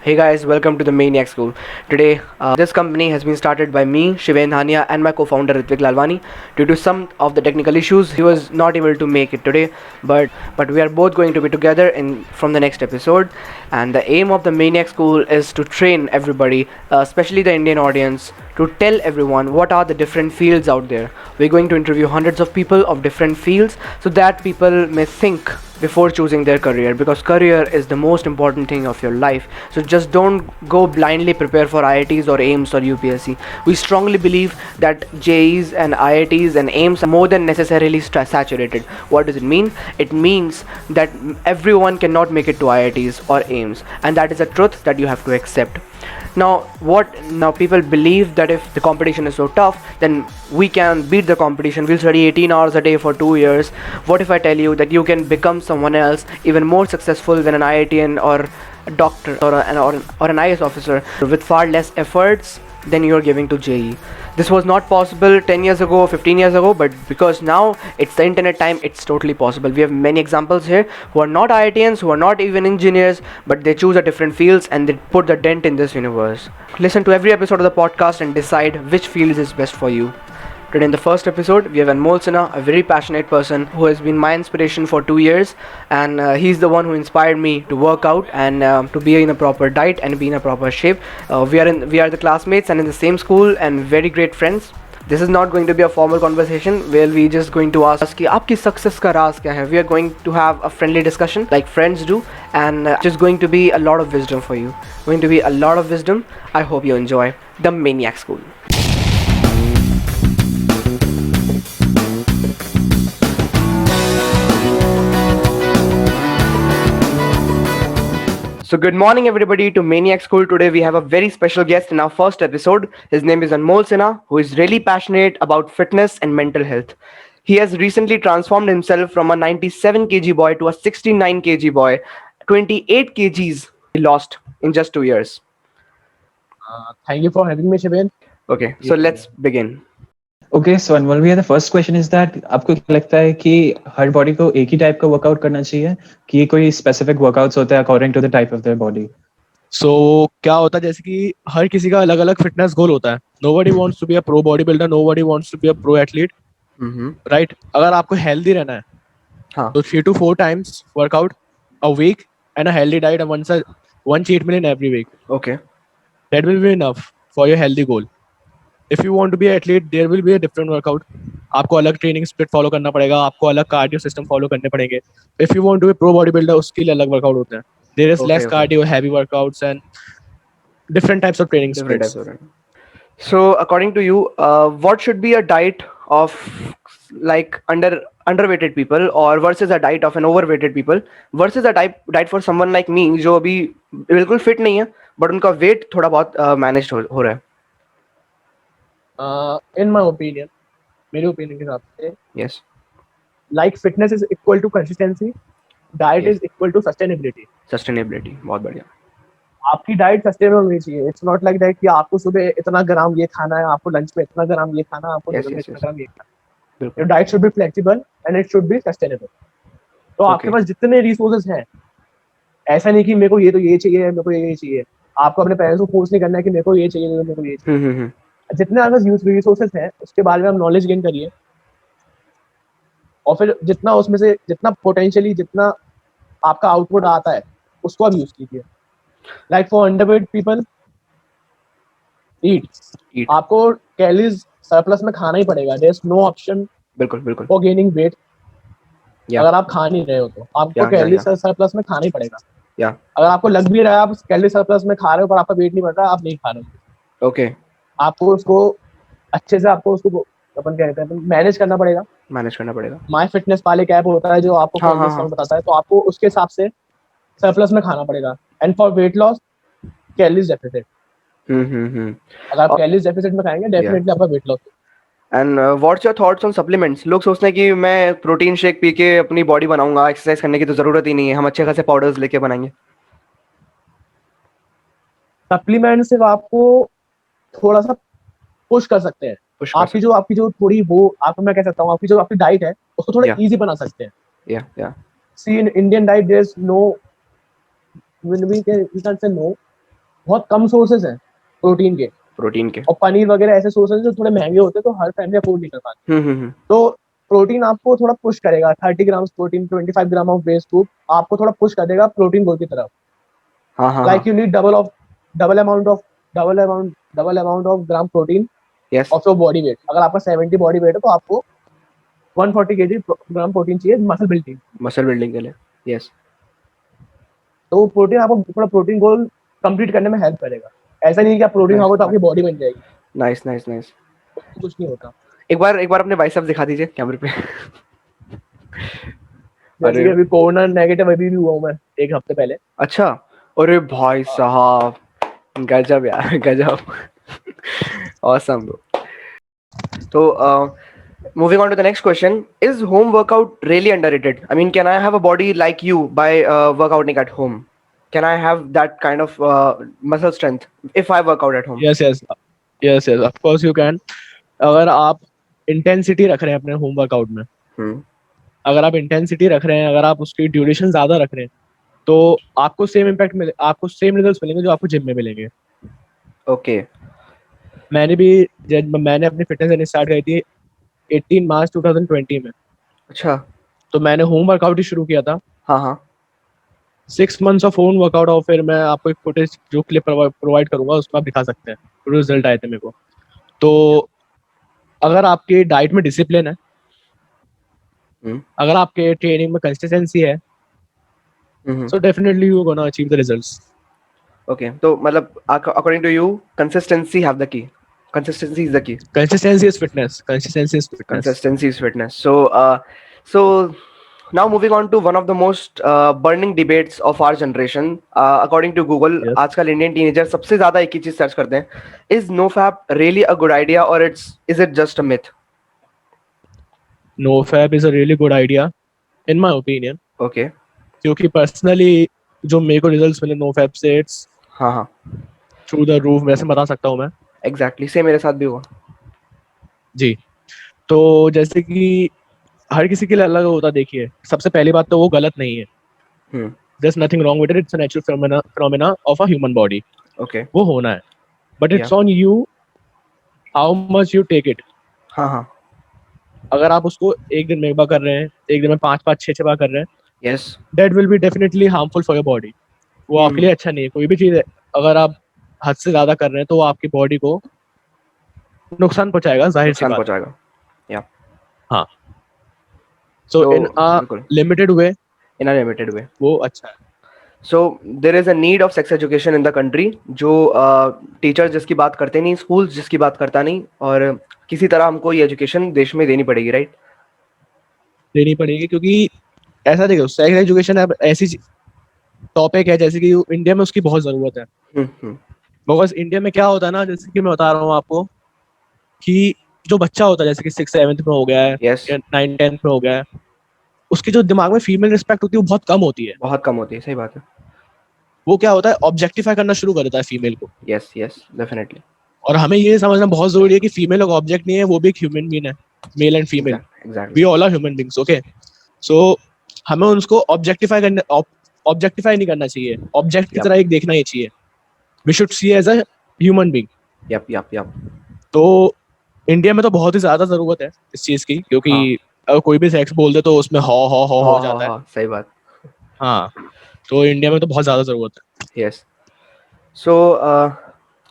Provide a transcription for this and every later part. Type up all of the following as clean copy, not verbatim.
Hey guys, welcome to the Maniac School. Today, this company has been started by me, Shiven Hania, and my co-founder Ritvik Lalwani. Due to some of the technical issues, he was not able to make it today. But we are both going to be together in from the next episode. And the aim of the Maniac School is to train everybody, especially the Indian audience, to tell everyone what are the different fields out there. We're going to interview hundreds of people of different fields so that people may think before choosing their career, because career is the most important thing of your life. So just don't go blindly prepare for IITs or AIMS or UPSC. We strongly believe that JEs and IITs and AIMS are more than necessarily saturated. What does it mean? It means that everyone cannot make it to IITs or AIMS, and that is a truth that you have to accept. Now people believe that if the competition is so tough, then we can beat the competition. We'll study 18 hours a day for 2 years. What if I tell you that you can become someone else, even more successful than an IITian or a doctor or an IS officer, with far less efforts than you're giving to JE? This was not possible 10 years ago or 15 years ago, but because now it's the internet time, it's totally possible. We have many examples here who are not IITians, who are not even engineers, but they choose a different fields and they put the dent in this universe. Listen to every episode of the podcast and decide which field is best for you. Today in the first episode, we have Anmol Sinha, a very passionate person who has been my inspiration for 2 years, and he's the one who inspired me to work out and to be in a proper diet and be in a proper shape. We are the classmates and in the same school and very great friends. This is not going to be a formal conversation where we just going to ask कि आपकी success का राज क्या है. We are going to have a friendly discussion like friends do, and just going to be a lot of wisdom for you. Going to be a lot of wisdom. I hope you enjoy the Maniac School. So good morning everybody to Maniac School. Today we have a very special guest in our first episode. His name is Anmol Sinha, who is really passionate about fitness and mental health. He has recently transformed himself from a 97 kg boy to a 69 kg boy. 28 kgs he lost in just 2 years. Thank you for having me, Shiven. Okay, so let's begin. Okay, so Anmol भैया, the first question is that आपको क्या लगता है कि हर body को एक ही type का workout करना चाहिए कि कोई स्पेसिफिक वर्कआउट्स होते हैं according to the type of their body? So क्या होता है जैसे कि हर किसी का अलग अलग फिटनेस गोल होता है. Nobody wants to be a pro bodybuilder, nobody wants to be a pro athlete, right? अगर आपको हेल्दी रहना है हाँ. तो 3 to 4 times workout a week and a healthy diet one cheat meal in every week. Okay. That will be enough for your healthy goal. If you want to be an athlete, there will be a different workout. आपको अलग training split follow करना पड़ेगा, आपको अलग cardio system follow करने पड़ेंगे. If you want to be pro bodybuilder, उसके लिए अलग वर्कआउट होते हैं. There is less cardio, heavy workouts and different types of training Different splits. types of training. So, according to you, what should be a diet of like underweighted people or versus a diet of an overweighted people versus a diet for someone like me जो अभी बिल्कुल fit नहीं है but उनका weight थोड़ा बहुत managed हो रहा है. In my opinion, मेरे ओपिनियन के हिसाब से, Yes. like fitness is equal to consistency, diet Yes. is equal to sustainability. Sustainability बहुत बढ़िया. आपकी डाइट सस्टेनेबल होनी चाहिए. इट्स नॉट लाइक दैट कि आपको सुबह इतना ग्राम ये खाना है, आपको लंच में इतना ग्राम ये खाना है, आपको Yes, डिनर में yes, इतना yes. ग्राम ये खाना है. बिल्कुल. Your diet should be flexible and it should be sustainable. तो आपके Okay. पास जितने रिसोर्सेज हैं, ऐसा नहीं कि मेरे को ये चाहिए, मेरे को ये चाहिए. आपको अपने पेरेंट्स को फोर्स नहीं करना है कि मेरे को ये चाहिए, मेरे को ये चाहिए. जितने आपके पास रिसोर्सेज हैं, उसके बारे में आप नॉलेज गेन करिए, और फिर जितना उसमें से जितना पोटेंशियली जितना आपका आउटपुट आता है उसको आप यूज कीजिए. लाइक फॉर अंडरवेट पीपल, ईट. आपको कैलोरीज सरप्लस में खाना ही पड़ेगा. देयर इज नो ऑप्शन बिल्कुल बिल्कुल. For gaining weight. Yeah. अगर आप खा नहीं रहे हो तो आपको Yeah, कैलोरीज yeah. सरप्लस में खाना ही पड़ेगा. Yeah. अगर आपको लग भी रहा है आप कैलोरी सरप्लस में खा रहे हो पर आपका वेट नहीं बढ़ रहा, आप नहीं खा रहे हो. Okay. आपको उसको अच्छे से आपको उसको अपन कहते हैं मैनेज करना पड़ेगा. मैनेज करना पड़ेगा. माई फिटनेस पाल एक ऐप होता है जो आपको हाँ, कैलोरीज हाँ. बताता है, तो आपको उसके हिसाब से सरप्लस में खाना पड़ेगा. And for weight loss, calories deficit. अगर आप कैलोरीज डेफिसिट में खाएंगे, डेफिनेटली आपका weight loss. And what's your thoughts on supplements? लोग सोचते हैं कि मैं प्रोटीन शेक पी के अपनी बॉडी बनाऊंगा, एक्सरसाइज करने की तो जरूरत ही नहीं है, हम अच्छे खासे पाउडर्स लेके बनाएंगे. सप्लीमेंट सिर्फ आपको थोड़ा सा पुश कर सकते हैं. आपकी जो थोड़ी वो आपको मैं कह सकता हूँ, आपकी डाइट है उसको थोड़ा इजी बना सकते हैं. Yeah. See, in Indian diet, there's no, when we can say no, बहुत कम सोर्सेज हैं प्रोटीन के, प्रोटीन के। और पनीर वगैरह ऐसे सोर्सेज जो थोड़े महंगे होते हैं, तो हर फैमिली अफोर्ड नहीं कर पाती। हम्म। तो प्रोटीन आपको थोड़ा पुश करेगा, 30 gram protein, 25 gram of base food आपको थोड़ा पुश कर देगा प्रोटीन गोल की तरफ। हाँ हाँ लाइक हाँ। You need double amount of gram protein yes. Of your body weight. अगर आपका 70 बॉडी वेट है तो आपको 140 ग्राम प्रोटीन चाहिए मसल बिल्डिंग। मसल बिल्डिंग के लिए। यस। तो प्रोटीन आपको थोड़ा प्रोटीन गोल कंप्लीट करने में हेल्प करेगा। ऐसा नहीं है कि आप प्रोटीन नाइस खाओगे तो आपकी बॉडी बन जाएगी, नाइस नाइस नाइस। तो कुछ नहीं होता। एक बार अपने बाइसेप्स दिखा दीजिए कैमरे पे। जैसे अरे कि अभी कोरोना नेगेटिव अभी भी हुआ हूँ मैं, एक हफ्ते पहले। अच्छा। अरे भाई साहब, गजब यार, गजब। Awesome bro. तो moving on to the next question, is home workout really underrated? I mean, can I have a body like you by workouting at home? Can I have that kind of muscle strength if I work out at home? Yes yes, yes yes, of course you can. अगर आप intensity रख रहे हैं अपने home workout में, Hmm. अगर आप intensity रख रहे हैं, अगर आप उसकी ड्यूरेशन ज्यादा रख रहे हैं, तो आपको सेम इम्पैक्ट मिले, आपको सेम रिजल्ट्स मिलेंगे जो आपको जिम में मिलेंगे। Okay. मैंने भी, जब मैंने अपनी फिटनेस जर्नी स्टार्ट करी थी 18 मार्च 2020 में, अच्छा। तो मैंने होम वर्कआउट ही शुरू किया था। हाँ हाँ। 6 मंथ्स ऑफ होम वर्कआउट, और फिर मैं आपको एक फुटेज जो क्लिप प्रोवाइड करूंगा उसमें आप दिखा सकते हैं रिजल्ट आए थे मेरे को। तो अगर आपके डाइट में डिसिप्लिन है, Hmm. अगर आपके ट्रेनिंग में कंसिस्टेंसी है, Mm-hmm. So definitely you gonna achieve the results. Okay. तो मतलब according to you, consistency have the key. Consistency is the key. Consistency is fitness, consistency is fitness. Consistency is fitness. So now moving on to one of the most burning debates of our generation. According to Google, yes, आजकल Indian teenager सबसे ज्यादा एक ही चीज search करते हैं, is NoFap really a good idea or is it just a myth? No fap is a really good idea in my opinion, Okay. क्योंकि personally जो मेरे को रिजल्ट्स मिले नो फैब से, इट्स हाँ हाँ। थ्रू द रूफ, वैसे बता सकता हूँ मैं। Exactly. Same मेरे साथ भी हुआ। जी, तो जैसे कि हर किसी के लिए अलग होता है। देखिए, सबसे पहली बात तो वो गलत नहीं है, हम्म। there's nothing wrong with it, it's a natural phenomena of a human body, Okay. वो होना है, but Yeah. it's on you how much you take it। हाँ हाँ। अगर आप उसको एक दिन में एक बार कर रहे हैं, एक दिन में 5 5 6 6 बार कर रहे हैं, Yes. that will be definitely harmful for your body, वो आपके लिए अच्छा नहीं है। कोई भी चीज है, अगर आप हद से ज्यादा कर रहे हैं तो वो आपकी बॉडी को नुकसान पहुंचाएगा, जाहिर सी नुकसान बात है। पहुंचाएगा। Yeah. हाँ, सो तो इन अ बिल्कुल limited way in a limited way. वो अच्छा है। So there is a need of sex education in the country, जो टीचर जिसकी बात करते नहीं, स्कूल जिसकी बात करता नहीं, और किसी तरह हमको ये एजुकेशन देश में देनी पड़ेगी, राइट? देनी पड़ेगी, क्योंकि ऐसा देखो, सेक्स एजुकेशन अब ऐसी टॉपिक है जैसे कि इंडिया में उसकी बहुत जरूरत है। हम्म। बिकॉज इंडिया में क्या होता है ना, जैसे कि मैं बता रहा हूँ आपको कि जो बच्चा होता है, जैसे कि 6 7 में हो गया है यस। या 9 10 में हो गया है, उसकी जो दिमाग में फीमेल रिस्पेक्ट होती है वो बहुत कम होती है। बहुत कम होती है, सही बात है। वो क्या होता है, ऑब्जेक्टिफाई करना शुरू कर देता है फीमेल को। Yes yes, definitely. और हमें ये समझना बहुत जरूरी है कि फीमेल एक ऑब्जेक्ट नहीं है, वो भी एक ह्यूमन बीइंग है, male and female, we exactly. All are human beings. Okay, so हमें उसको ऑब्जेक्टिफाई नहीं करना चाहिए, ऑब्जेक्ट की यप तरह एक देखना ही चाहिए। We should see as a human being. Yup yup yup. तो इंडिया में तो बहुत ही ज्यादा जरूरत है इस चीज की, क्योंकि हाँ अगर कोई भी सेक्स बोल दे तो उसमें हॉ हो हाँ हाँ जाता है। हाँ, सही बात। हाँ, तो इंडिया में तो बहुत ज्यादा जरूरत है। यस। सो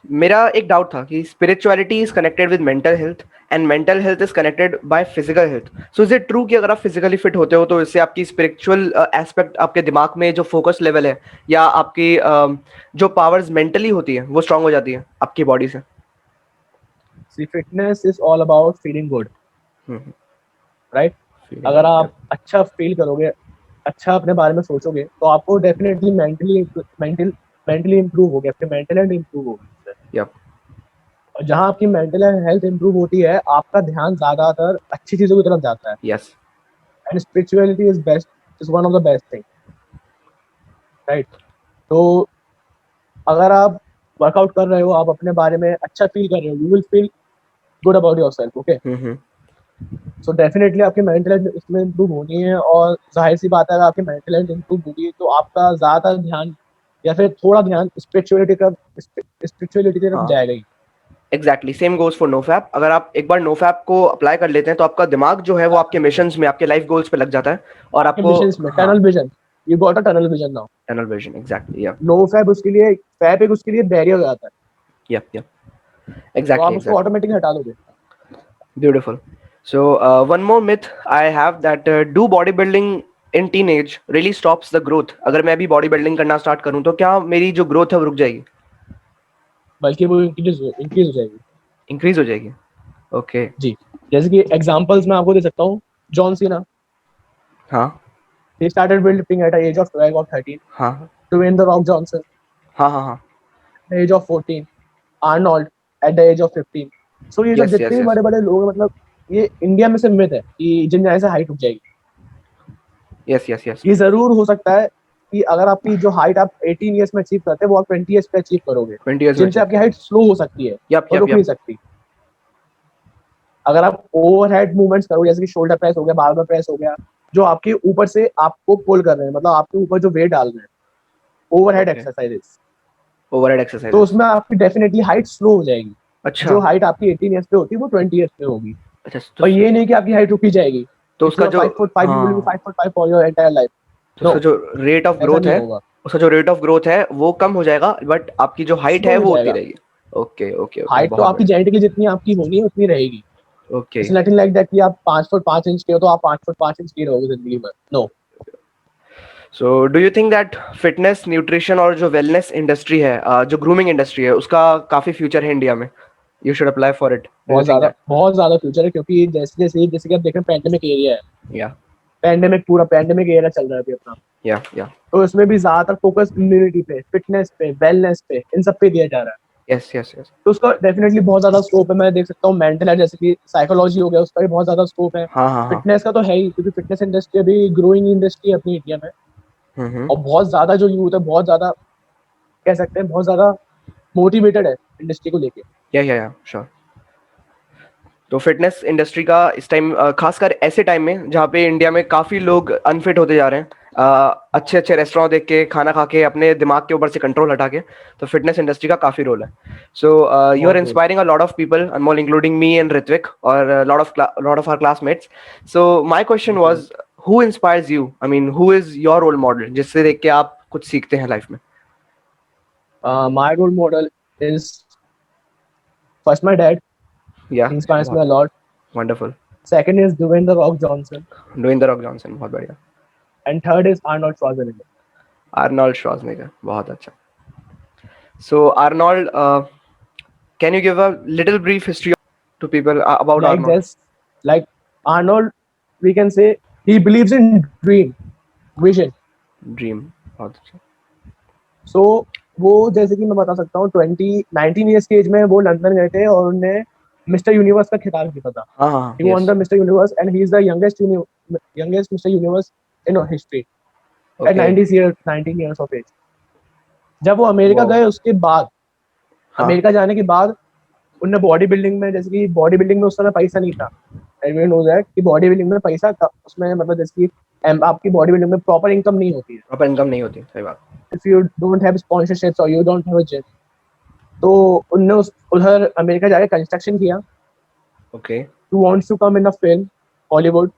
मेरा एक डाउट था कि spirituality is connected with mental health and mental health is connected by physical health. So is it true कि अगर आप फिजिकली फिट होते हो तो इससे आपकी स्पिरिचुअल एस्पेक्ट, आपके दिमाग में जो फोकस लेवल है या आपकी जो पावर्स मेंटली होती है वो स्ट्रांग हो जाती है आपकी बॉडी से? See, fitness is all about feeling good, hmm. Right? Feeling अगर गुड। आप यप अच्छा फील करोगे, अच्छा अपने बारे में सोचोगे, तो आपको डेफिनेटली मेंटली इंप्रूव होगे, आपके मेंटल हेल्थ इंप्रूव होगी। यप। और जहाँ आपकी मेंटल हेल्थ इंप्रूव होती है, आपका ध्यान ज्यादातर अच्छी चीजों की तरफ जाता है। Yes. And spirituality is one of the best thing, right? तो अगर आप वर्कआउट कर रहे हो, आप अपने बारे में अच्छा फील कर रहे हो, you will feel good about yourself. Okay, hmm. So definitely आपकी मेंटल हेल्थ इसमें इंप्रूव होनी है, और जाहिर सी बात है, अगर आपकी मेंटल हेल्थ इंप्रूव होगी तो आपका ज्यादातर ध्यान या फिर थोड़ा ध्यान स्पिरिचुअलिटी की तरफ हाँ जाएगा ही। Exactly same goes for NoFap. अगर आप एक बार नोफैप को अप्लाई कर लेते हैं तो आपका दिमाग जो है वो आपके मिशंस में, आपके लाइफ गोल्स पे लग जाता है और आपके आपको मिशंस में हाँ tunnel vision, you got a tunnel vision now. Tunnel vision exactly या नो फैब उसके लिए, फैब एक उसके लिए बैरियर हो जाता है, यप तो एग्जैक्टली आप उसको एग्जैक्टली ऑटोमेटिकली हटा दोगे। Beautiful. So one more myth I have that do bodybuilding in teenage really stops the growth? अगर मैं अभी बॉडी बिल्डिंग करना स्टार्ट करूँ तो क्या मेरी जो ग्रोथ है वो रुक जाएगी, बल्कि वो इंक्रीज हो जाएगी। इंक्रीज हो जाएगी? ओके जी, जैसे कि एग्जांपल्स मैं आपको दे सकता हूँ। जॉन सीना, हाँ he started weightlifting at the age of 12 or 13. हाँ Dwayne the Rock Johnson हाँ हाँ हाँ at the age of 14. Arnold at the age of 15. So ये सब यस जितने यस भी यस बड़े बड़े लोग हैं, मतलब ये इंडिया में से मिथ है कि जिम जाने से हाइट रुक जाएगी। यस यस यस ये जरूर हो सकता है कि अगर आपकी जो हाइट आप 18 ईयर्स में अचीव करते हैं वो आप 20 ईयर्स पे अचीव करोगे, 20 years में जिनसे अचीव आपकी हाइट स्लो हो सकती है यप और यप रुक नहीं यप सकती। अगर आप ओवरहेड मूवमेंट्स करोगे, जैसे कि शोल्डर प्रेस हो गया, बारबेल प्रेस हो गया, जो आपके ऊपर से आपको पुल कर रहे हैं, मतलब आपके ऊपर जो वेट डाल रहे हैं, ओवरहेड ओके एक्सरसाइजेस, ओवरहेड तो एक्सरसाइजेस उसमें आपकी डेफिनेटली हाइट स्लो हो जाएगी। अच्छा जो हाइट आपकी 18 ईयर्स पे होती है वो 20 ईयर्स पे होगी। अच्छा और ये नहीं कि आपकी हाइट रुकी जाएगी। तो इफ यू उसका आर जो 5'5", यू विल बी हाँ 5'5" फॉर योर एंटायर लाइफ। तो नो, उसका जो रेट ऑफ ऐसा ग्रोथ नहीं है, होगा, उसका जो रेट ऑफ ग्रोथ है वो कम हो जाएगा बट आपकी जो हाइट स्लो है हो वो होती जाएगा। रहेगी। ओके ओके ओके हाइट तो बहुत आपकी बढ़िया जेनेटिकली जितनी आपकी होनी है उतनी रहेगी। Okay. It's nothing like that कि आप 5'5" के हो तो आप 5'5" की रहोगे जिंदगी भर। No. So do you think that fitness nutrition और जो वेलनेस इंडस्ट्री है, जो ग्रूमिंग इंडस्ट्री है, उसका काफी फ्यूचर है इंडिया में? You should apply for it, do you think that? बहुत ज्यादा फ्यूचर है, क्योंकि जैसे कि आप देख रहे हैं पैंडेमिक एरिया है, या पूरा पैंडेमिक एरिया चल रहा है अभी अपना। या तो इसमें भी ज्यादातर फोकस इम्यूनिटी पे, फिटनेस पे, वेलनेस पे, इन सब पे दिया जा रहा है। यस यस यस तो उसका डेफिनेटली बहुत ज्यादा स्कोप है। मैं देख सकता हूँ मेंटल है, जैसे कि साइकोलॉजी हो गया, उसका भी बहुत ज्यादा स्कोप है। हाँ हाँ हाँ फिटनेस का तो है ही, क्योंकि फिटनेस इंडस्ट्री अभी ग्रोइंग इंडस्ट्री है अपनी इंडिया में। हम्म। और बहुत ज्यादा जो यूथ है, बहुत ज्यादा कह सकते हैं, बहुत ज्यादा मोटिवेटेड है इंडस्ट्री को लेके। या श्योर। तो फिटनेस इंडस्ट्री का इस टाइम खासकर ऐसे टाइम में जहाँ पे इंडिया में काफ़ी लोग अनफिट होते जा रहे हैं, अच्छे अच्छे रेस्टोरेंट देख के खाना खा के अपने दिमाग के ऊपर से कंट्रोल हटा के, तो फिटनेस इंडस्ट्री का काफ़ी रोल है। सो यू आर बहुत role. Inspiring a lot of people Anmol, including me and Ritvik और lot of our classmates. So my question was, who inspires you? I mean who is your role model जिससे देख के आप कुछ सीखते हैं लाइफ में? My role model is first my dad, या इंस्पायर्स मी बहुत a lot. Wonderful. Second is Dwayne the Rock Johnson, doing the Rock Johnson बहुत बढ़िया। And third is Arnold Schwarzenegger. Arnold Schwarzenegger बहुत अच्छा। So Arnold, can you give a little brief history to people about Like Arnold? this, like Arnold, we can say he believes in dream, vision. Dream बहुत अच्छा। So वो, जैसे कि मैं बता सकता हूँ, 19 ईयर्स की एज में वो लंदन गए थे और उन्होंने मिस्टर यूनिवर्स का खिताब जीता था। हाँ हाँ He won yes the Mr. Universe and he is the youngest Mr. Universe in history at okay 19 years of age. जब वो अमेरिका wow गए उसके बाद, हाँ अमेरिका जाने के बाद उनने बॉडी बिल्डिंग में, जैसे कि बॉडी बिल्डिंग में उस समय पैसा नहीं था। एवरीवन नोज दैट कि बॉडी बिल्डिंग में पैसा उसमें, मतलब जैसे कि आपकी बॉडी बिल्डिंग में प्रॉपर इनकम नहीं होती है। प्रॉपर इनकम नहीं होती, सही बात। If you don't have sponsorships और you don't have a gym, तो उनने उधर अमेरिका जाके कंस्ट्रक्शन किया। Okay to wants to come in a film Hollywood,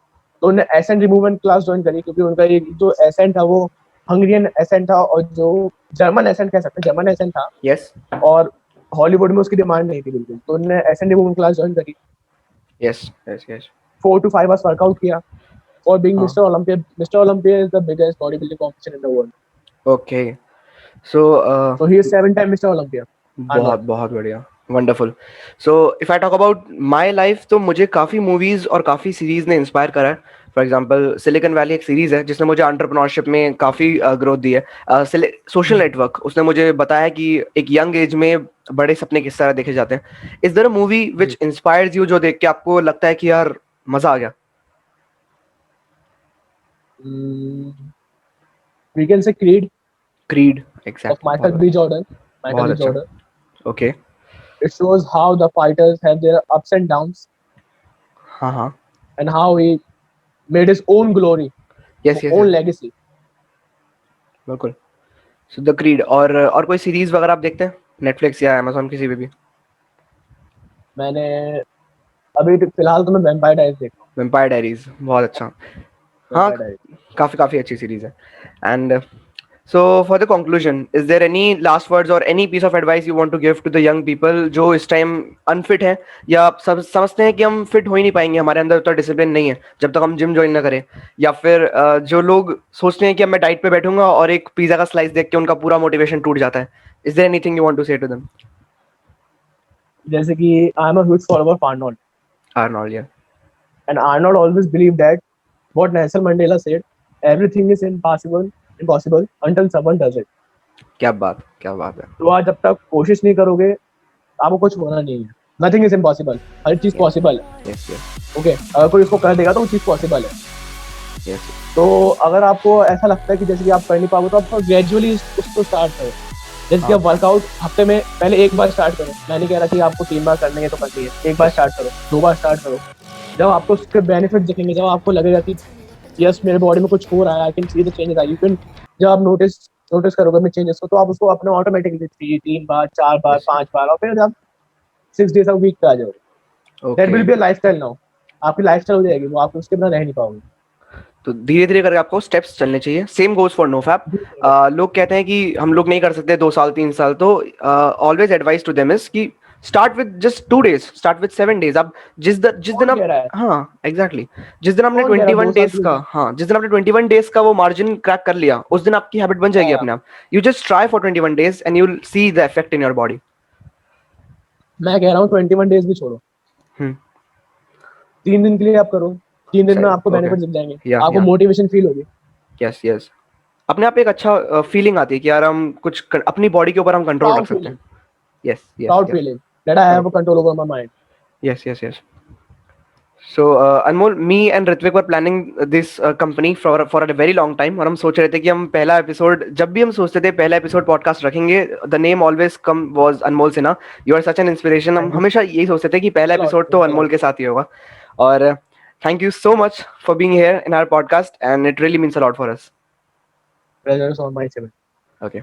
तो उन्होंने एसेंट रिमूवमेंट क्लास ज्वाइन करी, क्योंकि उनका एक जो एसेंट था वो हंगरियन एसेंट था, और जो जर्मन एसेंट कह सकते हैं, जर्मन एसेंट था। yes और हॉलीवुड में उसकी डिमांड नहीं थी बिल्कुल, तो उन्होंने एसेंट रिमूवमेंट क्लास ज्वाइन करी। yes 4 to 5 hours वर्कआउट किया for being हाँ Mr. Olympia. Mr. Olympia is the biggest bodybuilding competition in the world. okay so So he is 7 time Mr. Olympia. बहुत Arnold. बहुत बढ़िया wonderful. So if I talk about my life तो मुझे काफ़ी movies और काफ़ी series ने inspire करा है। फॉर एग्जाम्पल सिलिकन वैली एक सीरीज़ है जिसने मुझे एंटरप्रेन्योरशिप में काफ़ी ग्रोथ दी है। सोशल नेटवर्क उसने मुझे बताया कि एक यंग एज में बड़े सपने किस तरह देखे जाते हैं। Is there a movie which inspires you जो देख के आपको लगता है कि यार मज़ा आ गया? Mm, we can say Creed creed of exactly Michael बहुत B. अच्छा Jordan. Michael बहुत B. अच्छा Jordan. Okay It shows how the fighters have their ups and downs, हाँ हाँ and how he made his own glory, yes yes own yes legacy. बिल्कुल। So the creed. और कोई series वगैरह आप देखते हैं नेटफ्लिक्स या अमेजोन किसी पे भी? मैंने अभी फिलहाल तो मैं वैम्पायर डायरीज देख रहा हूँ। वेम्पायर डायरीज बहुत अच्छा। हाँ, वैम्पायर डायरीज। काफी काफी अच्छी सीरीज है। And so for the conclusion, is there any last words or any piece of advice you want to give to the young people जो इस टाइम अनफिट हैं या आप सब समझते हैं कि हम फिट हो ही नहीं पाएंगे, हमारे अंदर उतना डिसिप्लिन नहीं है जब तक हम जिम ज्वाइन ना करें, या फिर जो लोग सोचते हैं कि अब मैं डाइट पे बैठूंगा और एक पिज्जा का स्लाइस देख के उनका पूरा मोटिवेशन टूट जाता है? Is there anything you want to say to them? जैसे कि I am a huge follower of Arnold, Arnold, या and Arnold always believe that what Nelson Mandela said, everything is impossible until someone does it. क्या बात है। तो आज जब तक कोशिश नहीं करोगे आपको कुछ होना नहीं है। नथिंग इज इम्पॉसिबल, हर चीज पॉसिबल है। यस यस ओके, अगर कोई उसको कर देगा तो वो चीज पॉसिबल है। यस। तो अगर आपको ऐसा लगता है कि जैसे कि आप कर नहीं पाओगे तो आप ग्रेजुअली उसको स्टार्ट करो। जैसे कि आप वर्कआउट हफ्ते में पहले एक बार स्टार्ट करो। मैं नहीं कह रहा कि आपको 3 बार करनी है तो करनी है, एक बार स्टार्ट करो, 2 बार स्टार्ट करो। जब आपको उसके बेनिफिट दिखेंगे, जब आपको लगेगा कि यस मेरे बॉडी में कुछ हो रहा है, I can see the changes, I can, जब आप नोटिस करोगे अपने चेंजेस को, तो आप उसको अपने ऑटोमेटिकली 3 बार, 4 बार, 5 बार, और फिर आप 6 डेज अ वीक पे आ जाओगे। That will be a lifestyle now. आपकी लाइफस्टाइल हो जाएगी वो, आप उसके बिना रह नहीं पाओगे। तो धीरे धीरे करके आपको स्टेप्स चलने चाहिए। Same goes for NoFap. लोग कहते हैं कि हम लोग नहीं कर सकते 2 साल 3 साल, तो always advice to them is कि start with just 2 days, start with 7 days। अब जिस दिन कौन कह आप, रहा है, हाँ एग्जैक्टली, जिस दिन आपने कौन कह रहा है 2 साल 21 days के का, लिए? हाँ जिस दिन आपने 21 days का वो मार्जिन क्रैक कर लिया, उस दिन आपकी हैबिट बन जाएगी हाँ, अपने आप। You just try for 21 days and you will see the effect in your body. मैं कह रहा हूँ 21 डेज भी छोड़ो, हम्म। 3 दिन के लिए आप करो। 3 दिन में सही, आपको ओके। बेनिफिट दिख जाएंगे, आपको या मोटिवेशन फील होगी। Yes yes. अपने आप एक अच्छा फीलिंग आती है कि यार हम अपनी बॉडी के ऊपर हम कंट्रोल रख प्राउड सकते हैं। Feeling, yes yes proud yes. Feeling that I have control over my mind. Yes, yes, yes. So Anmol, me and Ritvik were planning this company for a very long time, और हम सोच रहे थे कि हम पहला एपिसोड, जब भी हम सोचते थे पहला एपिसोड पॉडकास्ट रखेंगे, the name always come was Anmol Sinha. You are such an inspiration. हम थैंक यू, हमेशा यही सोचते थे कि पहला एपिसोड तो थैंक्स अ अनमोल लॉट। के साथ ही होगा। और thank you so much for being here in our podcast and it really means a lot for us. Pleasure is on my okay.